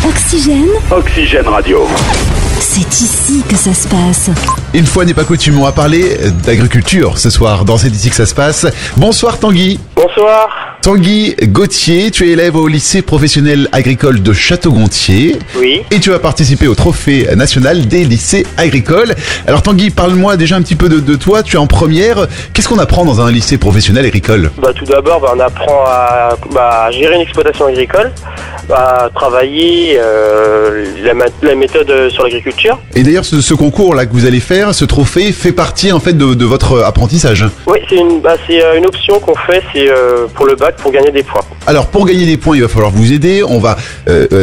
Oxygène. Oxygène Radio. C'est ici que ça se passe. Une fois n'est pas coutume, on va parler d'agriculture ce soir. Dans C'est ici que ça se passe. Bonsoir Tanguy. Bonsoir. Tanguy Gauthier, tu es élève au lycée professionnel agricole de Château-Gontier. Oui. Et tu vas participer au trophée national des lycées agricoles. Alors Tanguy, parle-moi déjà un petit peu de toi. Tu es en première. Qu'est-ce qu'on apprend dans un lycée professionnel agricole ? Tout d'abord, on apprend à gérer une exploitation agricole, à travailler la méthode sur l'agriculture. Et d'ailleurs, ce concours là que vous allez faire, ce trophée, fait partie en fait de votre apprentissage. Oui, c'est une option qu'on fait, c'est pour le bac, pour gagner des points. Alors pour gagner des points, il va falloir vous aider, on va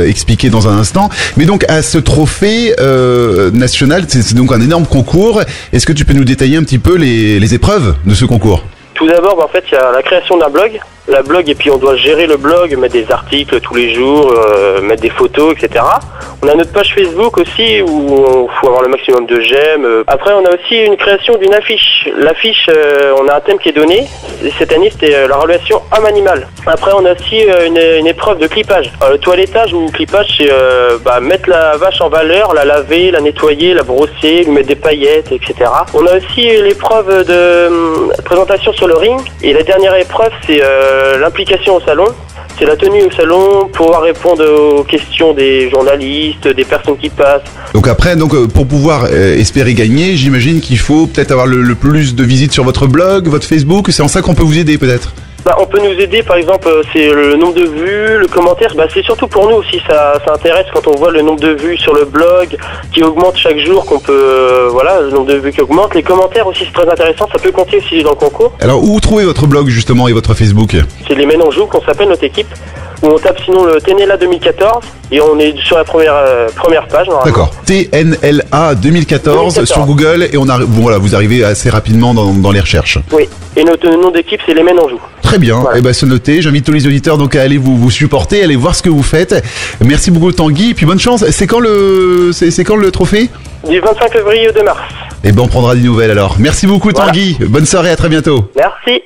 expliquer dans un instant. Mais donc à ce trophée national, c'est donc un énorme concours. Est-ce que tu peux nous détailler un petit peu les épreuves de ce concours ? Tout d'abord, en fait, il y a la création d'un blog. Et puis on doit gérer le blog, mettre des articles tous les jours, mettre des photos, etc. On a notre page Facebook aussi où il faut avoir le maximum de j'aime. Après, on a aussi une création d'une affiche. L'affiche, on a un thème qui est donné. Cette année, c'était la relation homme-animal. Après, on a aussi une épreuve de clippage. Alors, le toilettage ou clippage, c'est mettre la vache en valeur, la laver, la nettoyer, la brosser, lui mettre des paillettes, etc. On a aussi l'épreuve de présentation sur le ring. Et la dernière épreuve, c'est l'implication au salon. C'est la tenue au salon, pouvoir répondre aux questions des journalistes, des personnes qui passent. Donc après, pour pouvoir espérer gagner, j'imagine qu'il faut peut-être avoir le plus de visites sur votre blog, votre Facebook. C'est en ça qu'on peut vous aider peut-être ? On peut nous aider, par exemple, c'est le nombre de vues, le commentaire, c'est surtout pour nous aussi, ça intéresse quand on voit le nombre de vues sur le blog qui augmente chaque jour, qu'on peut, le nombre de vues qui augmente. Les commentaires aussi, c'est très intéressant, ça peut compter aussi dans le concours. Alors où trouvez votre blog justement et votre Facebook ? C'est les Men en Joue qu'on s'appelle notre équipe, où on tape sinon le TNLA 2014 et on est sur la première page. D'accord, TNLA 2014 sur Google et vous arrivez assez rapidement dans les recherches. Oui, et notre nom d'équipe c'est les Men en Joue. Très bien, voilà. C'est noté. J'invite tous les auditeurs donc à aller vous supporter, à aller voir ce que vous faites. Merci beaucoup Tanguy, et puis bonne chance. C'est quand le trophée ? Du 25 février au 2 mars. On prendra des nouvelles alors. Merci beaucoup Tanguy, bonne soirée, à très bientôt. Merci.